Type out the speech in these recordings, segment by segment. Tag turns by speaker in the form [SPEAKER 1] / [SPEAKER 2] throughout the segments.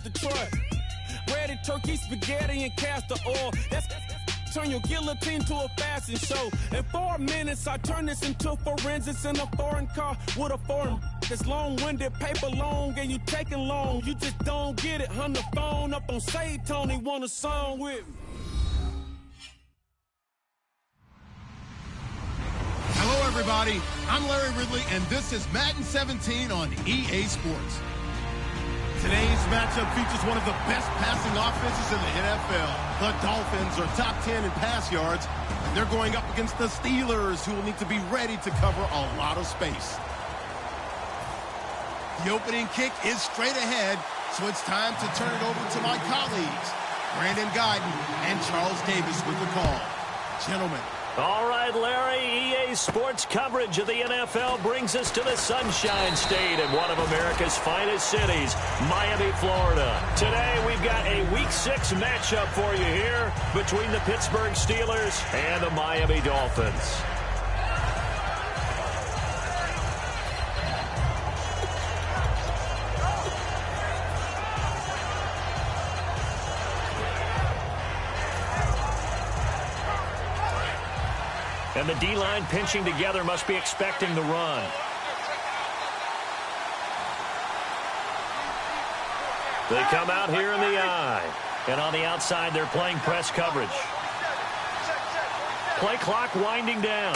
[SPEAKER 1] Detroit. Ready turkey, spaghetti, and castor oil. That's turn your guillotine to a fashion show. In 4 minutes, I turn this into forensics in a foreign car with a foreign. It's long-winded, paper long, and you taking long. You just don't get it. Hung the phone up on Say Tony, want a song with me.
[SPEAKER 2] Hello, everybody. I'm Larry Ridley, and this is Madden 17 on EA Sports. Today's matchup features one of the best passing offenses in the NFL. The Dolphins are top 10 in pass yards, and they're going up against the Steelers, who will need to be ready to cover a lot of space. The opening kick is straight ahead, so it's time to turn it over to my colleagues, Brandon Guyton and Charles Davis with the call. Gentlemen.
[SPEAKER 3] All right, Larry, EA Sports coverage of the NFL brings us to the Sunshine State in one of America's finest cities, Miami, Florida. Today, we've got a Week 6 matchup for you here between the Pittsburgh Steelers and the Miami Dolphins. And the D-line pinching together must be expecting the run. They come out here in the eye. And on the outside, they're playing press coverage. Play clock winding down.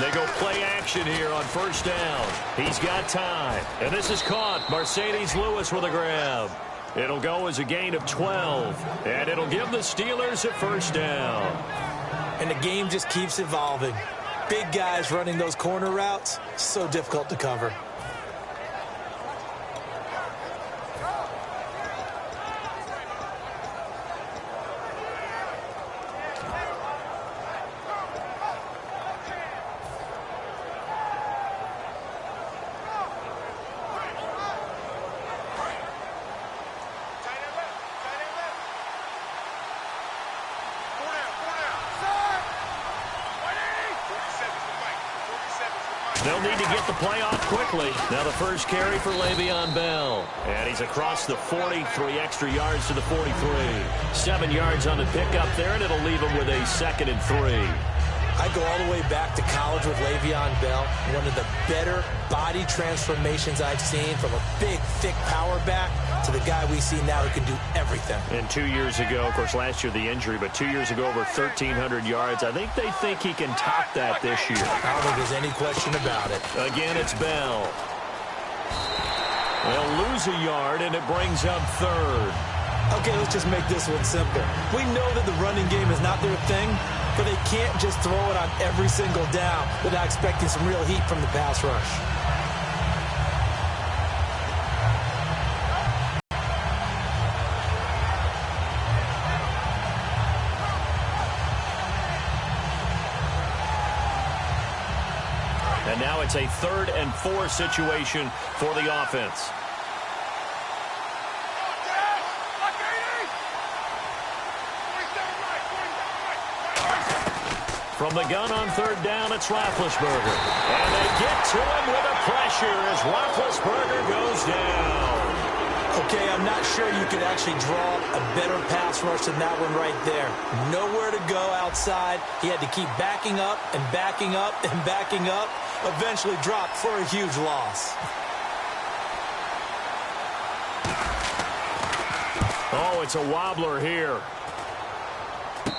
[SPEAKER 3] They go play action here on first down. He's got time. And this is caught. Mercedes Lewis with a grab. It'll go as a gain of 12. And it'll give the Steelers a first down.
[SPEAKER 4] And the game just keeps evolving. Big guys running those corner routes, so difficult to cover.
[SPEAKER 3] They'll need to get the play off quickly. Now the first carry for Le'Veon Bell. And he's across the 40, 3 extra yards to the 43. 7 yards on the pickup there, and it'll leave him with a 2nd and 3.
[SPEAKER 4] I go all the way back to college with Le'Veon Bell. One of the better body transformations I've seen, from a big, thick power back to the guy we see now who can do everything.
[SPEAKER 3] And 2 years ago, of course, last year the injury, but 2 years ago over 1,300 yards. I think they think he can top that this year.
[SPEAKER 4] I don't think there's any question about it.
[SPEAKER 3] Again, it's Bell. They'll lose a yard, and it brings up 3rd.
[SPEAKER 4] Okay, let's just make this one simple. We know that the running game is not their thing, but they can't just throw it on every single down without expecting some real heat from the pass rush.
[SPEAKER 3] And now it's a 3rd and 4 situation for the offense. From the gun on 3rd down, it's Roethlisberger. And they get to him with a pressure as Roethlisberger goes down.
[SPEAKER 4] Okay, I'm not sure you could actually draw a better pass rush than that one right there. Nowhere to go outside. He had to keep backing up and backing up and backing up. Eventually dropped for a huge loss.
[SPEAKER 3] Oh, it's a wobbler here.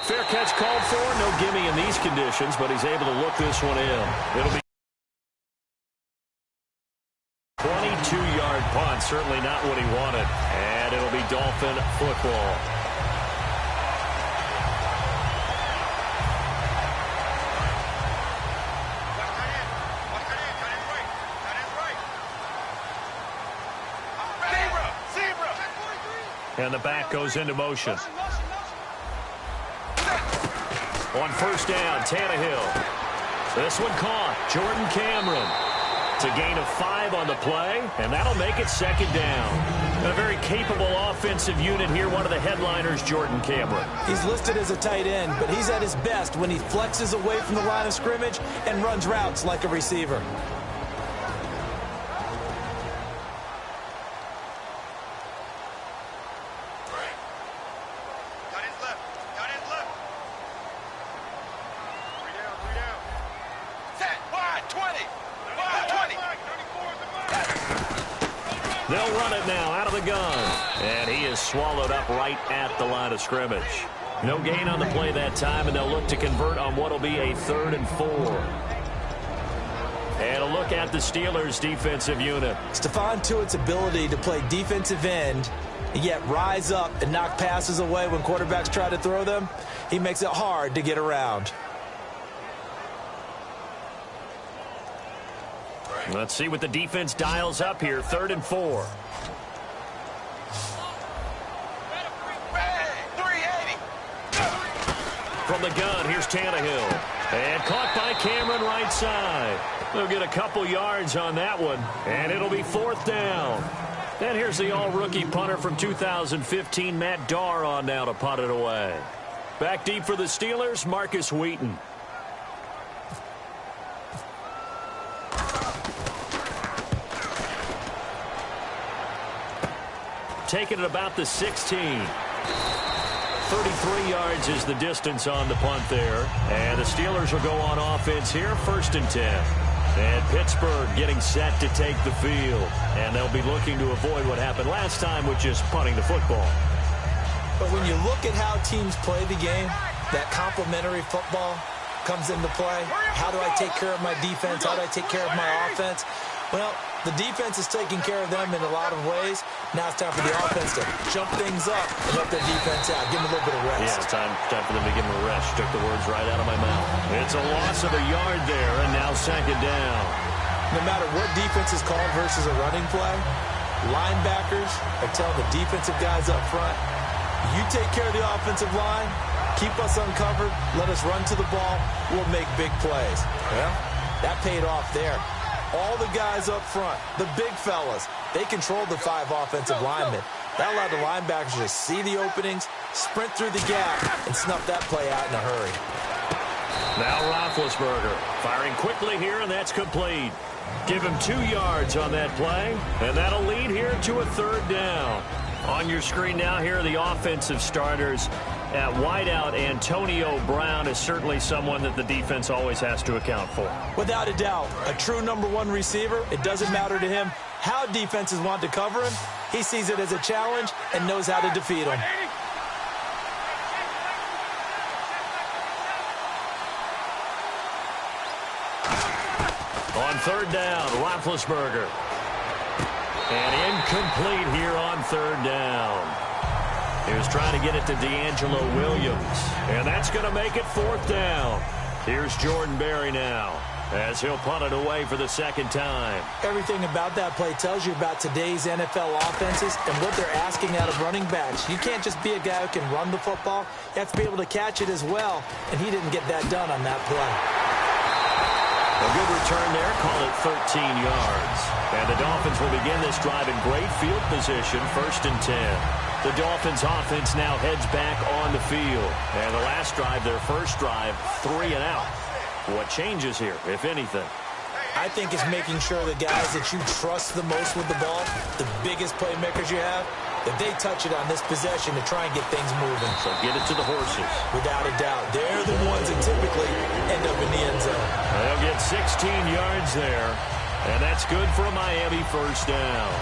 [SPEAKER 3] Fair catch called for. No gimme in these conditions, but he's able to look this one in. It'll be 22-yard punt. Certainly not what he wanted. And it'll be Dolphin football. And the back goes into motion. On first down, Tannehill. This one caught. Jordan Cameron. It's a gain of 5 on the play, and that'll make it 2nd down. A very capable offensive unit here. One of the headliners, Jordan Cameron.
[SPEAKER 4] He's listed as a tight end, but he's at his best when he flexes away from the line of scrimmage and runs routes like a receiver.
[SPEAKER 3] run it now out of the gun. And he is swallowed up right at the line of scrimmage. No gain on the play that time, and they'll look to convert on what will be a 3rd and 4. And a look at the Steelers' defensive unit.
[SPEAKER 4] Stephon Tuitt's ability to play defensive end and yet rise up and knock passes away when quarterbacks try to throw them, he makes it hard to get around.
[SPEAKER 3] Let's see what the defense dials up here. 3rd and 4. From the gun, here's Tannehill. And caught by Cameron right side. They'll get a couple yards on that one, and it'll be 4th down. And here's the all-rookie punter from 2015, Matt Darr, on now to punt it away. Back deep for the Steelers, Marcus Wheaton. Taking it about the 16. 33 yards is the distance on the punt there. And the Steelers will go on offense here, 1st and 10. And Pittsburgh getting set to take the field. And they'll be looking to avoid what happened last time, which is punting the football.
[SPEAKER 4] But when you look at how teams play the game, that complementary football comes into play. How do I take care of my defense? How do I take care of my offense? Well, the defense is taking care of them in a lot of ways. Now it's time for the offense to jump things up and help their defense out. Give them a little bit of rest.
[SPEAKER 3] Yeah, it's time for them to give them a rest. Took the words right out of my mouth. It's a loss of a yard there, and now 2nd down.
[SPEAKER 4] No matter what defense is called versus a running play, linebackers are telling the defensive guys up front, you take care of the offensive line, keep us uncovered, let us run to the ball, we'll make big plays. Well, that paid off there. All the guys up front, the big fellas, they controlled the 5 offensive linemen. That allowed the linebackers to see the openings, sprint through the gap, and snuff that play out in a hurry.
[SPEAKER 3] Now Roethlisberger firing quickly here, and that's complete. Give him 2 yards on that play, and that'll lead here to a 3rd down. On your screen now, here are the offensive starters. At wideout, Antonio Brown is certainly someone that the defense always has to account for.
[SPEAKER 4] Without a doubt, a true number 1 receiver. It doesn't matter to him how defenses want to cover him. He sees it as a challenge and knows how to defeat him.
[SPEAKER 3] On 3rd down, Roethlisberger. And incomplete here on 3rd down. He was trying to get it to D'Angelo Williams. And that's going to make it 4th down. Here's Jordan Berry now as he'll punt it away for the 2nd time.
[SPEAKER 4] Everything about that play tells you about today's NFL offenses and what they're asking out of running backs. You can't just be a guy who can run the football. You have to be able to catch it as well. And he didn't get that done on that play.
[SPEAKER 3] A good return there, call it 13 yards. And the Dolphins will begin this drive in great field position, 1st and 10. The Dolphins offense now heads back on the field. And the last drive, their first drive, 3 and out. What changes here, if anything?
[SPEAKER 4] I think it's making sure the guys that you trust the most with the ball, the biggest playmakers you have, that they touch it on this possession to try and get things moving.
[SPEAKER 3] So get it to the horses.
[SPEAKER 4] Without a doubt. They're the ones that typically end up in the end zone.
[SPEAKER 3] They'll get 16 yards there. And that's good for a Miami 1st down.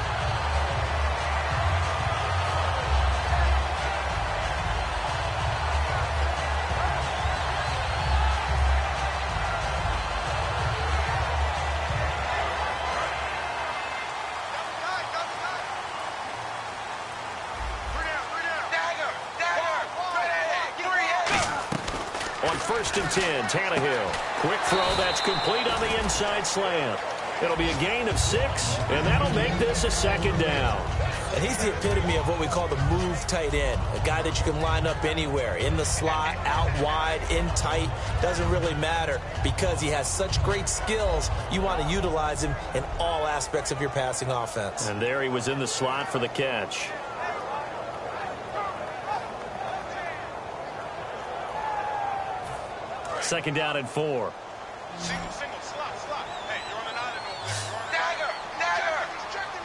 [SPEAKER 3] On 1st and 10, Tannehill. Quick throw, that's complete on the inside slant. It'll be a gain of 6, and that'll make this a 2nd down.
[SPEAKER 4] And he's the epitome of what we call the move tight end, a guy that you can line up anywhere, in the slot, out wide, in tight, doesn't really matter because he has such great skills. You want to utilize him in all aspects of your passing offense.
[SPEAKER 3] And there he was in the slot for the catch. Second down and 4.
[SPEAKER 5] Single, slot. Hey, you're on an island over there. Dagger.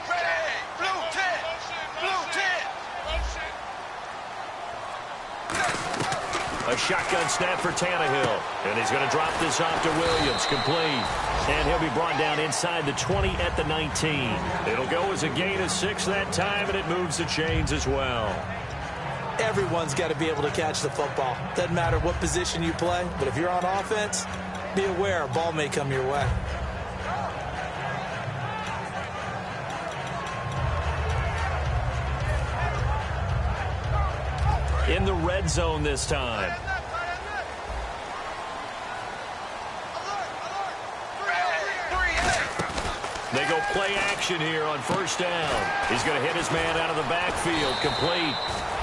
[SPEAKER 5] Ready. Blue 10.
[SPEAKER 3] A shotgun snap for Tannehill. And he's going to drop this off to Williams. Complete. And he'll be brought down inside the 20 at the 19. It'll go as a gain of 6 that time, and it moves the chains as well.
[SPEAKER 4] Everyone's got to be able to catch the football. Doesn't matter what position you play, but if you're on offense, be aware a ball may come your way.
[SPEAKER 3] In the red zone this time. They go play action here on first down. He's going to hit his man out of the backfield. Complete.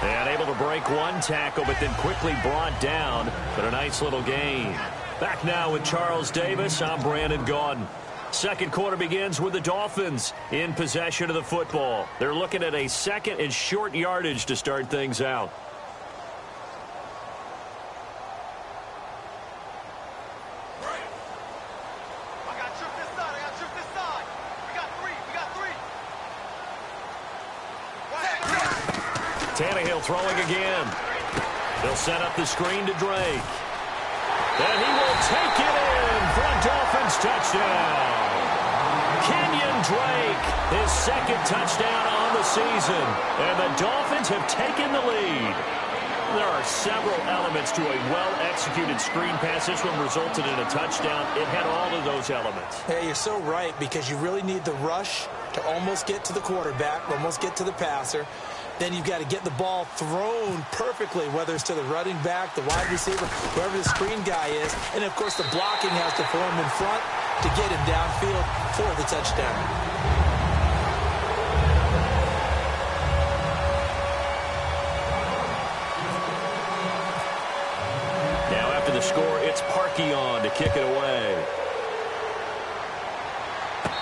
[SPEAKER 3] And able to break one tackle, but then quickly brought down. But a nice little gain. Back now with Charles Davis. I'm Brandon Gaudin. Second quarter begins with the Dolphins in possession of the football. They're looking at a second and short yardage to start things out. Tannehill throwing again. They'll set up the screen to Drake. And he will take it in for a Dolphins touchdown. Kenyon Drake, his second touchdown on the season. And the Dolphins have taken the lead. There are several elements to a well-executed screen pass. This one resulted in a touchdown. It had all of those elements.
[SPEAKER 4] Hey, you're so right, because you really need the rush to almost get to the quarterback, almost get to the passer. Then you've got to get the ball thrown perfectly, whether it's to the running back, the wide receiver, whoever the screen guy is. And, of course, the blocking has to form in front to get him downfield for the touchdown.
[SPEAKER 3] Now after the score, it's Parkey on to kick it away.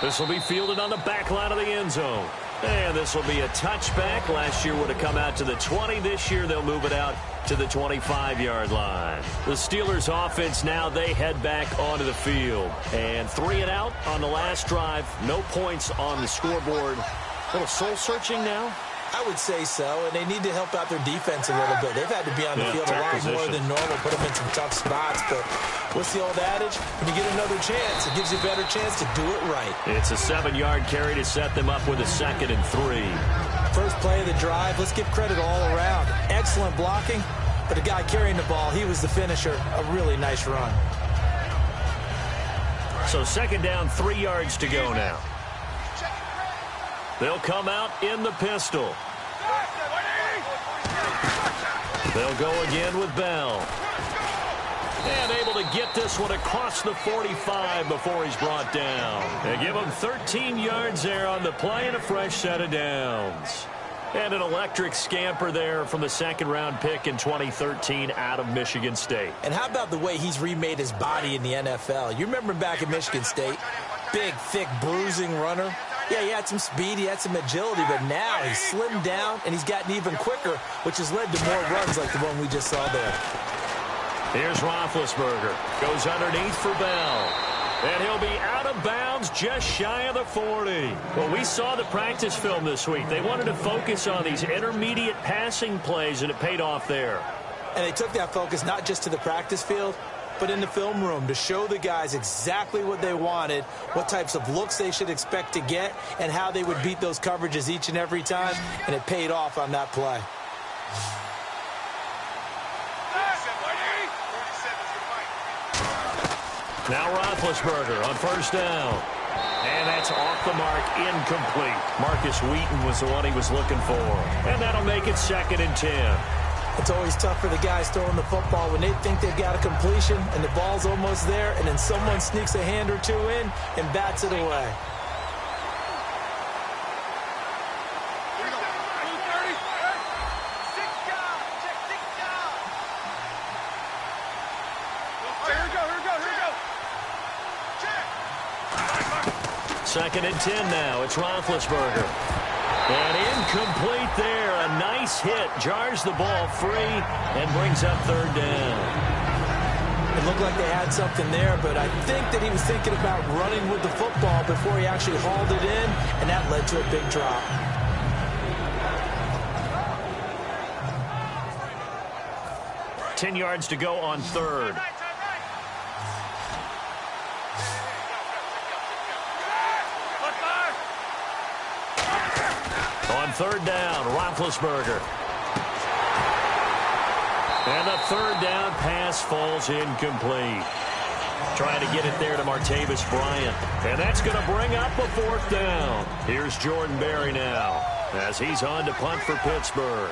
[SPEAKER 3] This will be fielded on the back line of the end zone. And this will be a touchback. Last year would have come out to the 20. This year they'll move it out to the 25-yard line. The Steelers offense now, they head back onto the field. And 3 and out on the last drive. No points on the scoreboard. A little soul-searching now.
[SPEAKER 4] I would say so, and they need to help out their defense a little bit. They've had to be on the field a lot more than normal, put them in some tough spots. But what's the old adage? When you get another chance, it gives you a better chance to do it right.
[SPEAKER 3] It's a 7-yard carry to set them up with a 2nd and 3.
[SPEAKER 4] First play of the drive, let's give credit all around. Excellent blocking, but the guy carrying the ball, he was the finisher. A really nice run.
[SPEAKER 3] So 2nd down, 3 yards to go now. They'll come out in the pistol. They'll go again with Bell. And able to get this one across the 45 before he's brought down. They give him 13 yards there on the play and a fresh set of downs. And an electric scamper there from the 2nd-round pick in 2013 out of Michigan State.
[SPEAKER 4] And how about the way he's remade his body in the NFL? You remember back at Michigan State? Big, thick, bruising runner. Yeah, he had some speed, he had some agility, but now he's slimmed down and he's gotten even quicker, which has led to more runs like the one we just saw there.
[SPEAKER 3] Here's Roethlisberger. Goes underneath for Bell. And he'll be out of bounds just shy of the 40. Well, we saw the practice film this week. They wanted to focus on these intermediate passing plays, and it paid off there.
[SPEAKER 4] And they took that focus not just to the practice field, but in the film room to show the guys exactly what they wanted, what types of looks they should expect to get, and how they would beat those coverages each and every time, and it paid off on that play.
[SPEAKER 3] Now Roethlisberger on first down. And that's off the mark, incomplete. Marcus Wheaton was the one he was looking for. And that'll make it 2nd and 10.
[SPEAKER 4] It's always tough for the guys throwing the football when they think they've got a completion and the ball's almost there, and then someone sneaks a hand or two in and bats it away.
[SPEAKER 3] Second and 10 now. It's Roethlisberger. And incomplete there. A nice hit. Jars the ball free and brings up 3rd down.
[SPEAKER 4] It looked like they had something there, but I think that he was thinking about running with the football before he actually hauled it in, and that led to a big drop.
[SPEAKER 3] 10 yards to go on third. On third down, Roethlisberger. And the third down pass falls incomplete. Trying to get it there to Martavis Bryant. And that's going to bring up a fourth down. Here's Jordan Berry now as he's on to punt for Pittsburgh.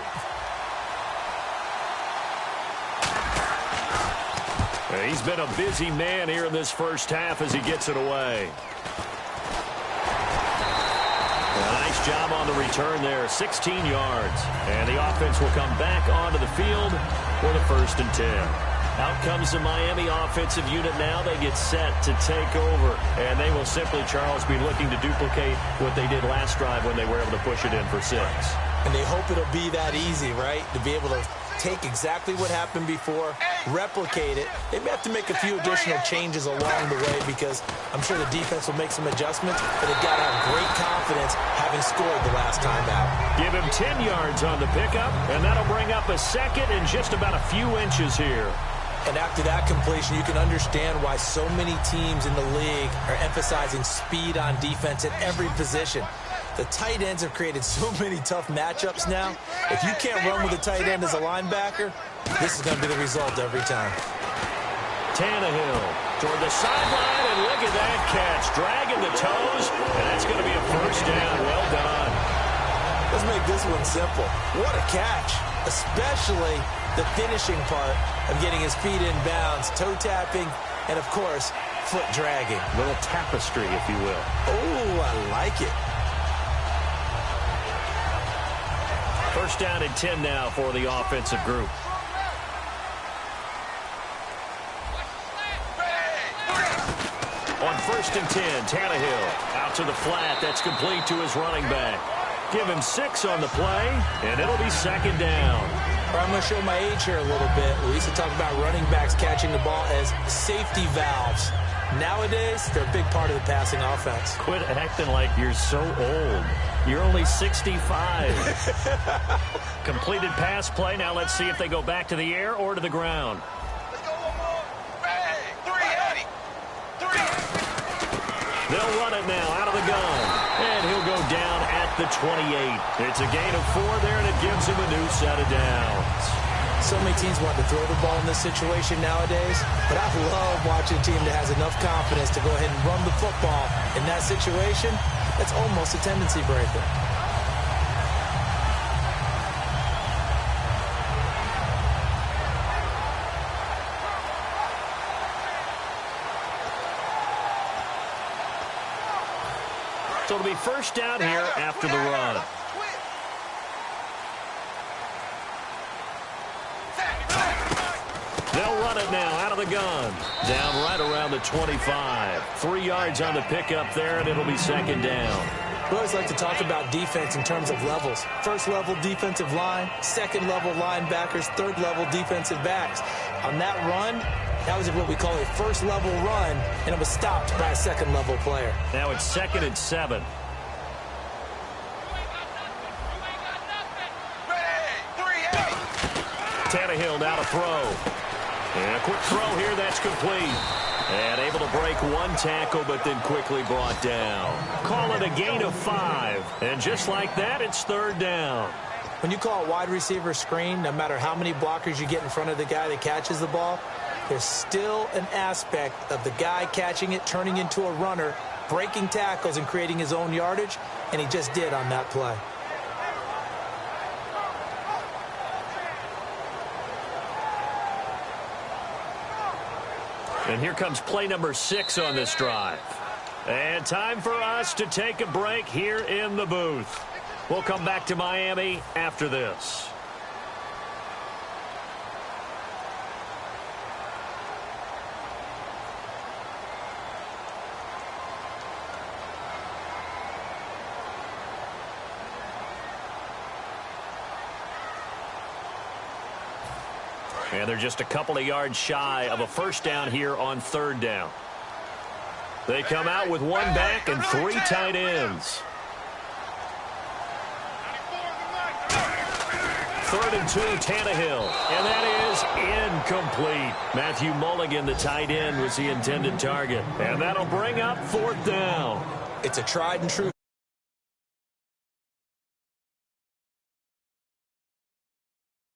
[SPEAKER 3] And he's been a busy man here in this first half as he gets it away. A nice job on the return there, 16 yards. And the offense will come back onto the field for the 1st and 10. Out comes the Miami offensive unit now. They get set to take over. And they will simply, Charles, be looking to duplicate what they did last drive when they were able to push it in for 6.
[SPEAKER 4] And they hope it'll be that easy, right? To be able to take exactly what happened before, replicate it. They may have to make a few additional changes along the way because I'm sure the defense will make some adjustments, but they've got to have great confidence having scored the last time out.
[SPEAKER 3] Give him 10 yards on the pickup, and that'll bring up a second and just about a few inches here.
[SPEAKER 4] And after that completion, you can understand why so many teams in the league are emphasizing speed on defense at every position. The tight ends have created so many tough matchups now. If you can't run with a tight end as a linebacker, this is going to be the result every time.
[SPEAKER 3] Tannehill toward the sideline, and look at that catch. Dragging the toes, and that's going to be a first down. Well done.
[SPEAKER 4] Let's make this one simple. What a catch, especially the finishing part of getting his feet in bounds, toe tapping, and, of course, foot dragging.
[SPEAKER 3] Little tapestry, if you will.
[SPEAKER 4] Oh, I like it.
[SPEAKER 3] First down and 10 now for the offensive group. On 1st and 10, Tannehill out to the flat. That's complete to his running back. Give him 6 on the play, and it'll be 2nd down.
[SPEAKER 4] I'm going to show my age here a little bit. We used to talk about running backs catching the ball as safety valves. Nowadays, they're a big part of the passing offense.
[SPEAKER 3] Quit acting like you're so old. You're only 65. Completed pass play. Now let's see if they go back to the air or to the ground.
[SPEAKER 5] Let's go one more. Bang! 380. 3.
[SPEAKER 3] They'll run it now out of the gun. And he'll go down at the 28. It's a gain of 4 there, and it gives him a new set of downs.
[SPEAKER 4] So many teams want to throw the ball in this situation nowadays, but I love watching a team that has enough confidence to go ahead and run the football in that situation. That's almost a tendency breaker.
[SPEAKER 3] So it'll be first down here after the run. They'll run it now out of the gun. Down right around the 25. 3 yards on the pickup there, and it'll be 2nd down.
[SPEAKER 4] We always like to talk about defense in terms of levels. First level defensive line, second level linebackers, third level defensive backs. On that run, that was what we call a first level run, and it was stopped by a second level player.
[SPEAKER 3] Now it's 2nd and 7. Tannehill now to throw. And a quick throw here, that's complete. And able to break one tackle, but then quickly brought down. Call it a gain of 5. And just like that, it's 3rd down.
[SPEAKER 4] When you call a wide receiver screen, no matter how many blockers you get in front of the guy that catches the ball, there's still an aspect of the guy catching it, turning into a runner, breaking tackles and creating his own yardage, and he just did on that play.
[SPEAKER 3] And here comes play number 6 on this drive. And time for us to take a break here in the booth. We'll come back to Miami after this. And they're just a couple of yards shy of a first down here on 3rd down. They come out with 1 back and 3 tight ends. 3rd and 2, Tannehill. And that is incomplete. Matthew Mulligan, the tight end, was the intended target. And that'll bring up 4th down.
[SPEAKER 4] It's a tried and true